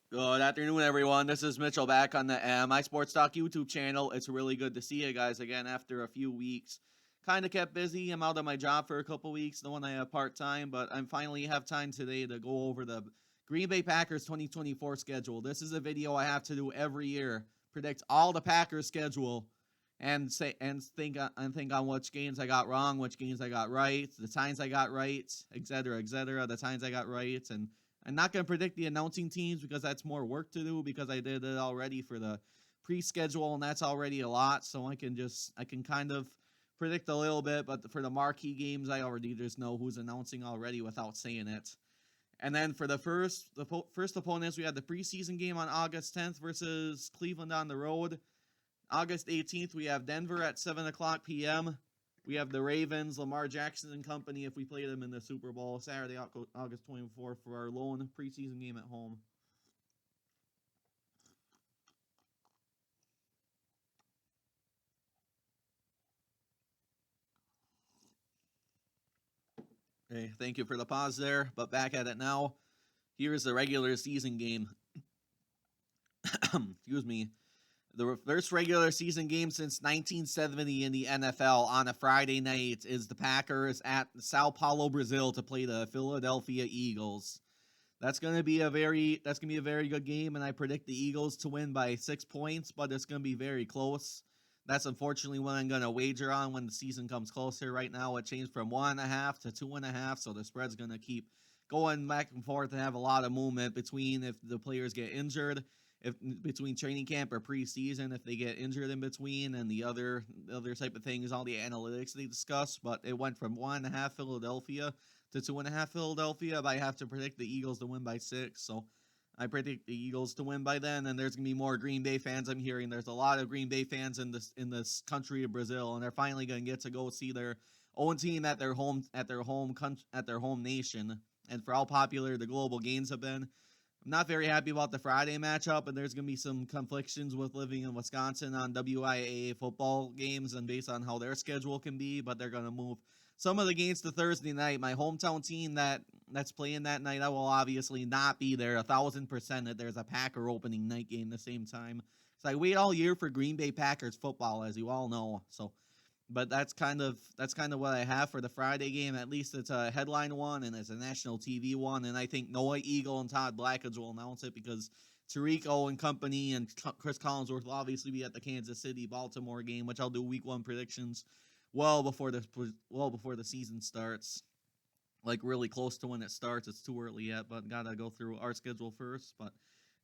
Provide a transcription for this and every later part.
Good afternoon, everyone. This is Mitchell back on the MISportsTalk YouTube channel. It's really good to see you guys again after a few weeks. Kind of kept busy. I'm out of my job for a couple weeks, the one I have part-time, but I finally have time today to go over the Green Bay Packers 2024 schedule. This is a video I have to do every year. Predict all the Packers schedule and think on which games I got wrong, which games I got right, the times I got right, etc., etc., the times I got right, and I'm not going to predict the announcing teams because that's more work to do because I did it already for the pre-schedule, and that's already a lot. So I can kind of predict a little bit, but for the marquee games, I already just know who's announcing already without saying it. And then for the first opponents, we had the preseason game on August 10th versus Cleveland on the road. August 18th, we have Denver at 7 o'clock p.m. We have the Ravens, Lamar Jackson and company if we play them in the Super Bowl Saturday, August 24th for our lone preseason game at home. Okay, thank you for the pause there, but back at it now. Here's the regular season game. Excuse me. The first regular season game since 1970 in the NFL on a Friday night is the Packers at Sao Paulo, Brazil to play the Philadelphia Eagles. That's gonna be a very good game, and I predict the Eagles to win by 6 points, but it's gonna be very close. That's unfortunately what I'm gonna wager on when the season comes closer. Right now, it changed from 1.5 to 2.5, so the spread's gonna keep going back and forth and have a lot of movement between if the players get injured, if between training camp or preseason, if they get injured in between, and the other type of things, all the analytics they discuss. But it went from 1.5 Philadelphia to 2.5 Philadelphia. But I have to predict the Eagles to win by 6. So I predict the Eagles to win by then. And there's gonna be more Green Bay fans. I'm hearing there's a lot of Green Bay fans in this country of Brazil, and they're finally gonna get to go see their own team at their home nation. And for how popular the global games have been, I'm not very happy about the Friday matchup, and there's going to be some conflictions with living in Wisconsin on WIAA football games and based on how their schedule can be, but they're going to move some of the games to Thursday night. My hometown team that's playing that night, I will obviously not be there 1,000% that there's a Packer opening night game the same time. So I wait all year for Green Bay Packers football, as you all know. So but that's kind of what I have for the Friday game. At least it's a headline one and it's a national TV one. And I think Noah Eagle and Todd Blackledge will announce it because Tirico and company and Chris Collinsworth will obviously be at the Kansas City Baltimore game, which I'll do week 1 predictions well before the season starts. Like really close to when it starts. It's too early yet, but gotta go through our schedule first. But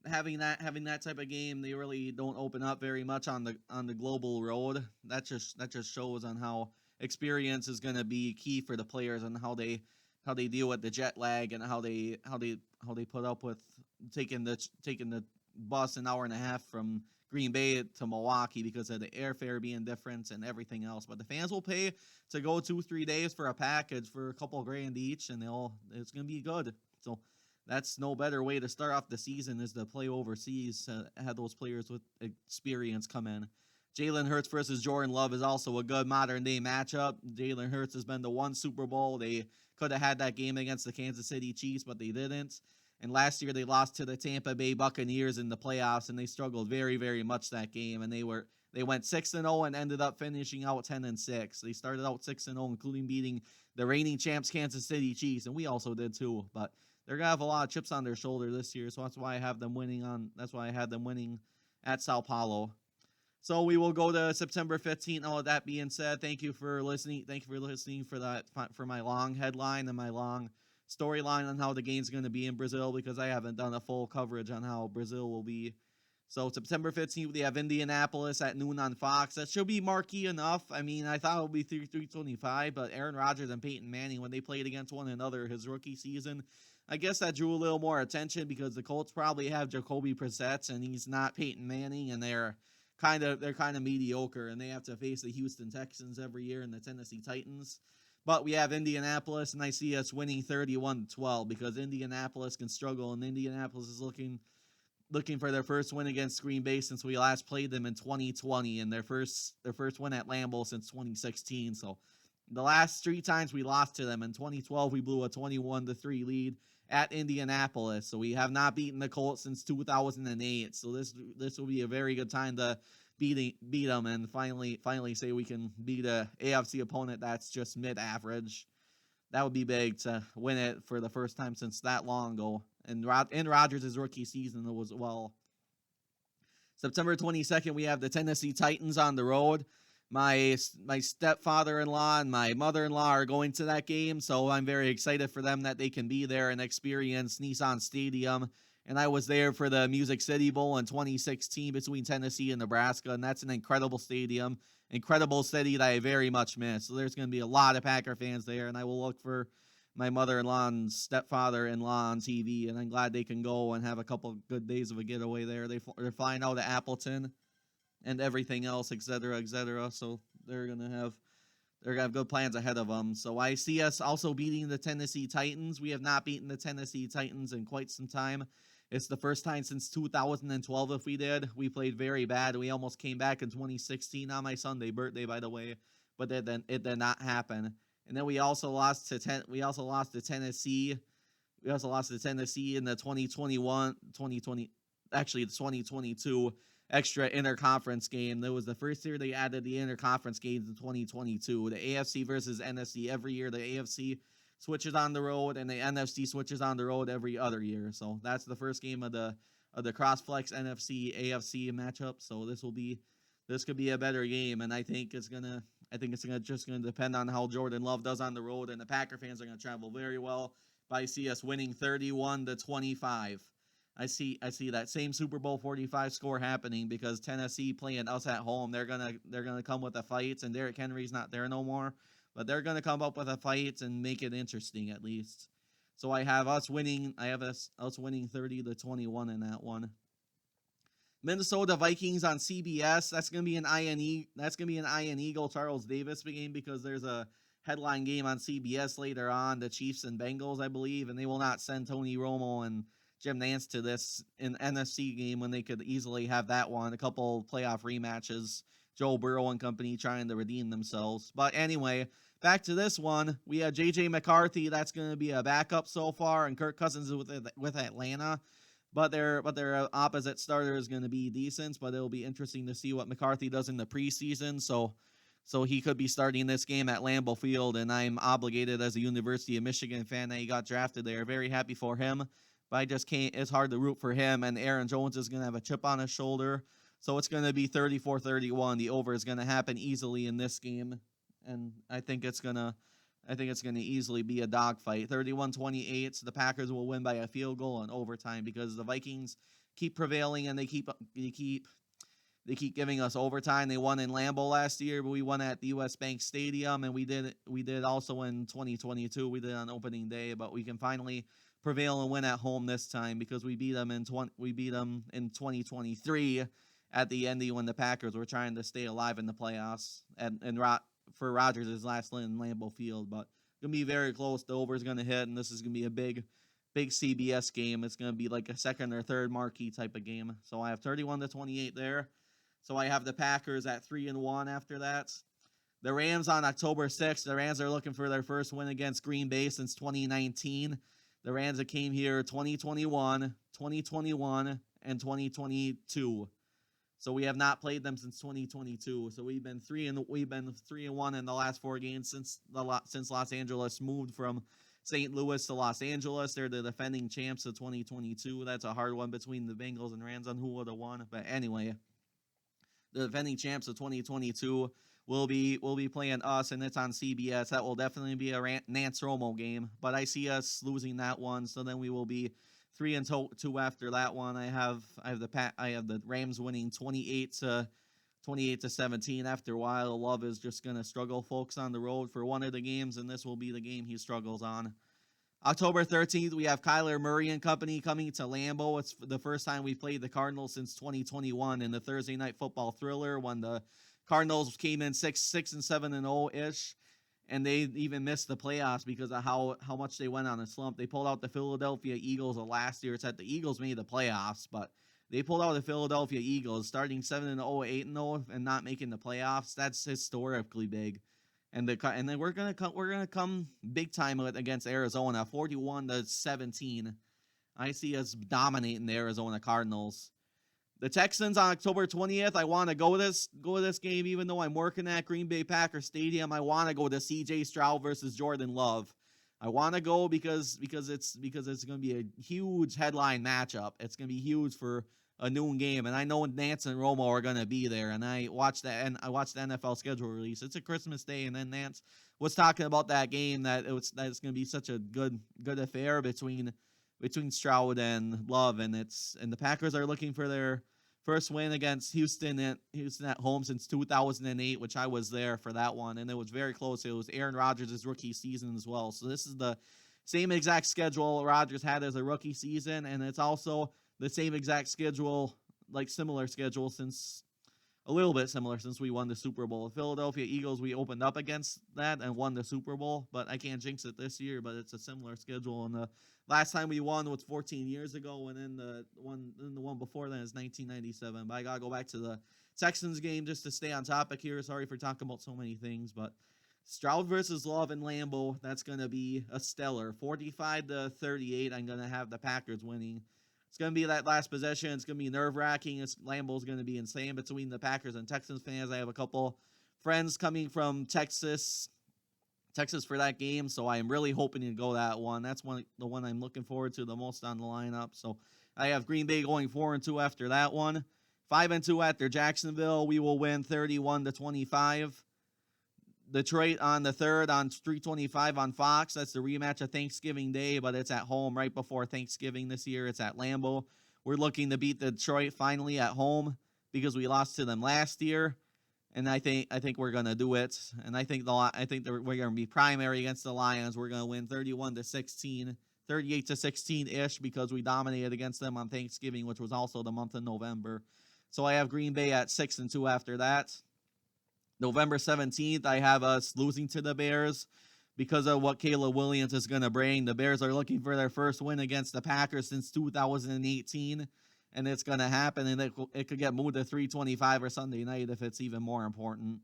having that type of game, they really don't open up very much on the global road. That just shows on how experience is going to be key for the players and how they deal with the jet lag and how they put up with taking the bus an hour and a half from Green Bay to Milwaukee because of the airfare being different and everything else. But the fans will pay to go 2-3 days for a package for a couple grand each, and it's going to be good. So that's no better way to start off the season is to play overseas, have those players with experience come in. Jalen Hurts versus Jordan Love is also a good modern-day matchup. Jalen Hurts has been to 1 Super Bowl. They could have had that game against the Kansas City Chiefs, but they didn't. And last year they lost to the Tampa Bay Buccaneers in the playoffs, and they struggled very, very much that game. And they went 6-0 and ended up finishing out 10-6. They started out 6-0, including beating the reigning champs Kansas City Chiefs, and we also did too. But they're gonna have a lot of chips on their shoulder this year, so that's why I have them winning at Sao Paulo. So we will go to September 15th. All of that being said, thank you for listening. Thank you for listening for my long headline and my long storyline on how the game's going to be in Brazil because I haven't done a full coverage on how Brazil will be. So September 15th, we have Indianapolis at noon on Fox. That should be marquee enough. I mean, I thought it would be 325, but Aaron Rodgers and Peyton Manning, when they played against one another his rookie season, I guess that drew a little more attention because the Colts probably have Jacoby Brissett, and he's not Peyton Manning, and they're kind of mediocre, and they have to face the Houston Texans every year and the Tennessee Titans. But we have Indianapolis, and I see us winning 31-12 because Indianapolis can struggle, and Indianapolis is looking for their first win against Green Bay since we last played them in 2020, and their first win at Lambeau since 2016. So the last 3 times we lost to them, in 2012 we blew a 21-3 lead. at Indianapolis. So we have not beaten the Colts since 2008. So this will be a very good time to beat them and finally say we can beat a AFC opponent that's just mid-average. That would be big to win it for the first time since that long ago. And in Rodgers' rookie season as well. September 22nd, we have the Tennessee Titans on the road. My stepfather-in-law and my mother-in-law are going to that game, so I'm very excited for them that they can be there and experience Nissan Stadium. And I was there for the Music City Bowl in 2016 between Tennessee and Nebraska, and that's an incredible stadium, incredible city that I very much miss. So there's going to be a lot of Packer fans there, and I will look for my mother-in-law and stepfather-in-law on TV, and I'm glad they can go and have a couple good days of a getaway there. They're flying out to Appleton and everything else, et cetera, so they're gonna have good plans ahead of them. So I see us also beating the Tennessee Titans. We have not beaten the Tennessee Titans in quite some time. It's the first time since 2012 if we did. We played very bad. We almost came back in 2016 on my Sunday birthday, by the way, but it did not happen. And then we also lost to Tennessee. We also lost to Tennessee in the 2022 extra interconference game. That was the first year they added the interconference games in 2022. The AFC versus NFC every year. The AFC switches on the road and the NFC switches on the road every other year. So that's the first game of the Crossflex NFC AFC matchup. So this could be a better game, and I think it's gonna just gonna depend on how Jordan Love does on the road, and the Packer fans are gonna travel very well. But I see us winning 31-25. I see that same Super Bowl 45 score happening because Tennessee playing us at home. They're gonna come with the fights, and Derrick Henry's not there no more, but they're gonna come up with a fight and make it interesting at least. So I have us winning 30-21 in that one. Minnesota Vikings on CBS. That's gonna be an Ian Eagle Charles Davis game because there's a headline game on CBS later on, the Chiefs and Bengals, I believe, and they will not send Tony Romo and Jim Nantz to this in NFC game when they could easily have that one. A couple playoff rematches, Joe Burrow and company trying to redeem themselves. But anyway, back to this one. We have J.J. McCarthy. That's going to be a backup so far, and Kirk Cousins with Atlanta. But their opposite starter is going to be decent, but it'll be interesting to see what McCarthy does in the preseason. So he could be starting this game at Lambeau Field, and I'm obligated as a University of Michigan fan that he got drafted there. Very happy for him. But I just can't. It's hard to root for him, and Aaron Jones is going to have a chip on his shoulder. So it's going to be 34-31. The over is going to happen easily in this game, and I think it's going to easily be a dogfight. 31-28. So the Packers will win by a field goal in overtime because the Vikings keep prevailing and they keep giving us overtime. They won in Lambeau last year, but we won at the U.S. Bank Stadium, and we did also in 2022. We did on opening day, but we can finally prevail and win at home this time because we beat them in 2023 at the end when the Packers were trying to stay alive in the playoffs and for Rodgers' last win in Lambeau Field. But it's going to be very close. The over is going to hit, and this is going to be a big CBS game. It's going to be like a second or third marquee type of game. So I have 31-28 there. So I have the Packers at 3-1 after that. The Rams on October 6th. The Rams are looking for their first win against Green Bay since 2019. The Rams that came here 2021, 2021, and 2022. So we have not played them since 2022. So we've been 3-1 in the last 4 games since Los Angeles moved from St. Louis to Los Angeles. They're the defending champs of 2022. That's a hard one between the Bengals and Rams on who would have won. But anyway, the defending champs of 2022 will be playing us, and it's on CBS. That will definitely be a Nance Romo game, but I see us losing that one. So then we will be 3-2 after that one. I have the Rams winning 28-17. After a while, Love is just gonna struggle, folks, on the road for one of the games, and this will be the game he struggles on. October 13th, we have Kyler Murray and company coming to Lambeau. It's the first time we played the Cardinals since 2021 in the Thursday Night Football Thriller when the Cardinals came in 6-7-0-ish, and they even missed the playoffs because of how much they went on a slump. They pulled out the Philadelphia Eagles of last year. It's that the Eagles made the playoffs, but they pulled out the Philadelphia Eagles, starting 7-0, 8-0, and not making the playoffs. That's historically big. and then we're gonna come big time against Arizona, 41-17. I see us dominating the Arizona Cardinals. The Texans on October 20th. I want to go to this game, even though I'm working at Green Bay Packers Stadium. I want to go to C.J. Stroud versus Jordan Love. I want to go because it's going to be a huge headline matchup. It's going to be huge for a noon game, and I know Nance and Romo are going to be there. And I watched the NFL schedule release. It's a Christmas Day, and then Nance was talking about that game that it's going to be such a good affair between Stroud and Love, and the Packers are looking for their first win against Houston at home since 2008, which I was there for that one, and it was very close. It was Aaron Rodgers' rookie season as well. So this is the same exact schedule Rodgers had as a rookie season, and it's also the same exact schedule, similar schedule since a little bit similar since we won the Super Bowl. The Philadelphia Eagles, we opened up against that and won the Super Bowl, but I can't jinx it this year, but it's a similar schedule. And the last time we won was 14 years ago, and then the one before that is 1997. But I got to go back to the Texans game just to stay on topic here. Sorry for talking about so many things, but Stroud versus Love in Lambeau, that's going to be a stellar. 45-38, I'm going to have the Packers winning. It's going to be that last possession. It's going to be nerve-wracking. Lambeau's going to be insane between the Packers and Texans fans. I have a couple friends coming from Texas for that game, so I am really hoping to go that one. That's the one I'm looking forward to the most on the lineup. So I have Green Bay going 4-2 after that one. 5-2 after Jacksonville. We will win 31-25. Detroit on the 3rd on 325 on Fox. That's the rematch of Thanksgiving Day, but it's at home right before Thanksgiving this year. It's at Lambeau. We're looking to beat Detroit finally at home because we lost to them last year, and I think we're gonna do it. And I think we're gonna be primary against the Lions. We're gonna win 31-16, 38-16-ish because we dominated against them on Thanksgiving, which was also the month of November. So I have Green Bay at 6-2 after that. November 17th, I have us losing to the Bears because of what Caleb Williams is going to bring. The Bears are looking for their first win against the Packers since 2018, and it's going to happen, and it could get moved to 325 or Sunday night if it's even more important.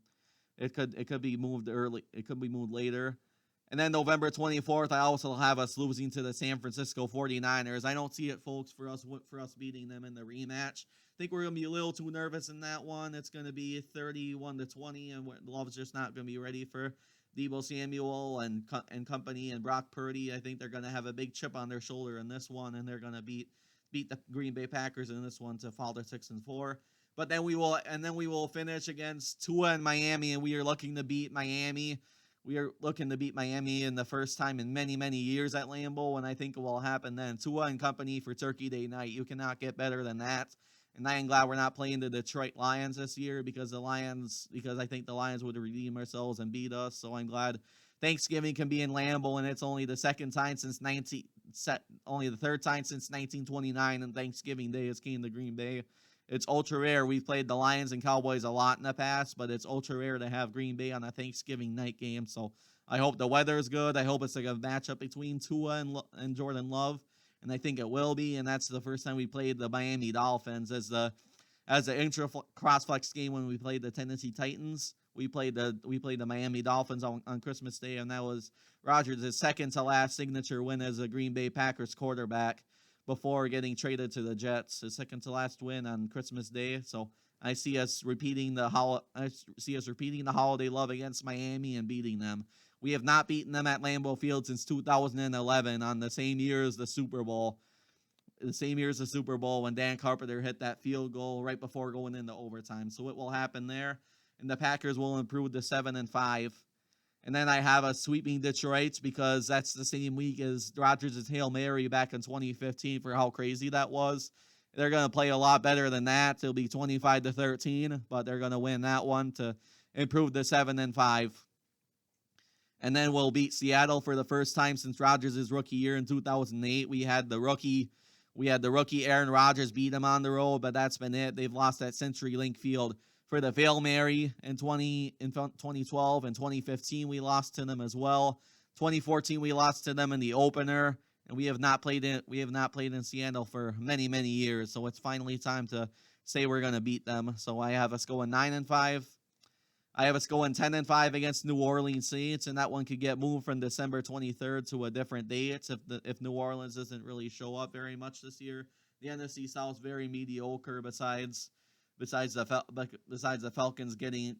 It could be moved early. It could be moved later. And then November 24th, I also have us losing to the San Francisco 49ers. I don't see it, folks, for us beating them in the rematch. I think we're going to be a little too nervous in that one. It's going to be 31-20, and Love's just not going to be ready for Deebo Samuel and company and Brock Purdy. I think they're going to have a big chip on their shoulder in this one, and they're going to beat the Green Bay Packers in this one to fall to 6-4. But then we will finish against Tua and Miami, and we are looking to beat Miami. We are looking to beat Miami in the first time in many, many years at Lambeau, and I think it will happen then. Tua and company for Turkey Day night. You cannot get better than that. And I am glad we're not playing the Detroit Lions this year because I think the Lions would redeem ourselves and beat us. So I'm glad Thanksgiving can be in Lambeau, and it's only the third time since 1929, and Thanksgiving Day is came to Green Bay. It's ultra rare. We've played the Lions and Cowboys a lot in the past, but it's ultra rare to have Green Bay on a Thanksgiving night game. So I hope the weather is good. I hope it's like a matchup between Tua and Jordan Love. And I think it will be, and that's the first time we played the Miami Dolphins as the intra cross-flex game when we played the Tennessee Titans. We played the Miami Dolphins on Christmas Day, and that was Rodgers' second to last signature win as a Green Bay Packers quarterback before getting traded to the Jets. His second to last win on Christmas Day. So I see us repeating the holiday love against Miami and beating them. We have not beaten them at Lambeau Field since 2011 on the same year as the Super Bowl. The same year as the Super Bowl when Dan Carpenter hit that field goal right before going into overtime. So it will happen there. And the Packers will improve to 7-5. And then I have us sweeping Detroit because that's the same week as Rodgers' Hail Mary back in 2015 for how crazy that was. They're going to play a lot better than that. It'll be 25-13, but they're going to win that one to improve to 7-5. And then we'll beat Seattle for the first time since Rodgers' rookie year in 2008. We had the rookie Aaron Rodgers beat him on the road, but that's been it. They've lost at CenturyLink Field for the Hail Mary in 2012 and 2015. We lost to them as well. 2014 we lost to them in the opener, and we have not played in Seattle for many, many years. So it's finally time to say we're going to beat them. So I have us going 9-5. I have us going 10-5 against New Orleans Saints, and that one could get moved from December 23rd to a different date if New Orleans doesn't really show up very much this year. The NFC South is very mediocre. Besides the Falcons getting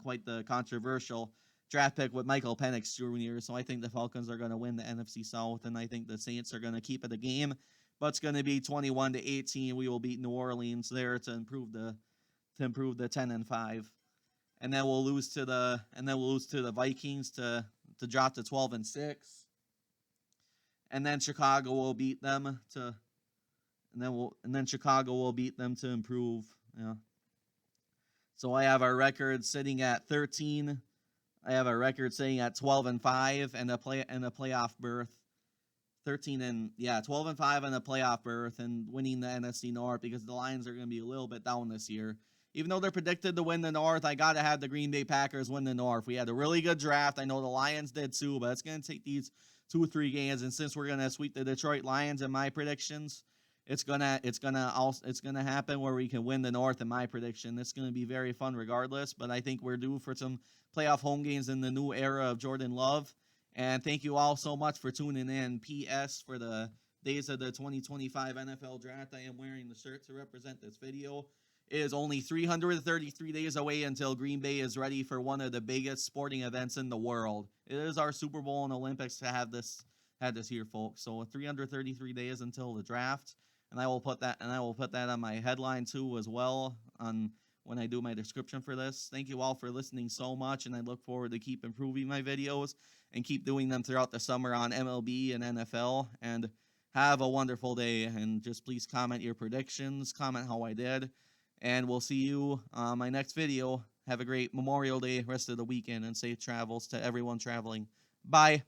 quite the controversial draft pick with Michael Penix Jr. So I think the Falcons are going to win the NFC South, and I think the Saints are going to keep it a game, but it's going to be 21-18. We will beat New Orleans there to improve the 10-5, and then we'll lose to the Vikings to drop to 12-6, and then Chicago will beat them to, and then Chicago will beat them to improve. Yeah. So I have our record sitting at 13. I have a record sitting at 12-5 and a playoff berth. 12-5 and a playoff berth and winning the NFC North, because the Lions are going to be a little bit down this year. Even though they're predicted to win the North, I got to have the Green Bay Packers win the North. We had a really good draft. I know the Lions did too, but it's going to take these 2 or 3 games. And since we're going to sweep the Detroit Lions in my predictions, it's gonna happen where we can win the North in my prediction. It's going to be very fun regardless, but I think we're due for some playoff home games in the new era of Jordan Love. And thank you all so much for tuning in. P.S. For the days of the 2025 NFL Draft, I am wearing the shirt to represent this video. It is only 333 days away until Green Bay is ready for one of the biggest sporting events in the world. It is our Super Bowl and Olympics to have this here, folks. So 333 days until the draft, and I will put that on my headline too as well on when I do my description for this. Thank you all for listening so much, and I look forward to keep improving my videos and keep doing them throughout the summer on MLB and NFL. And have a wonderful day, and just please comment your predictions, comment how I did. And we'll see you on my next video. Have a great Memorial Day, rest of the weekend, and safe travels to everyone traveling. Bye.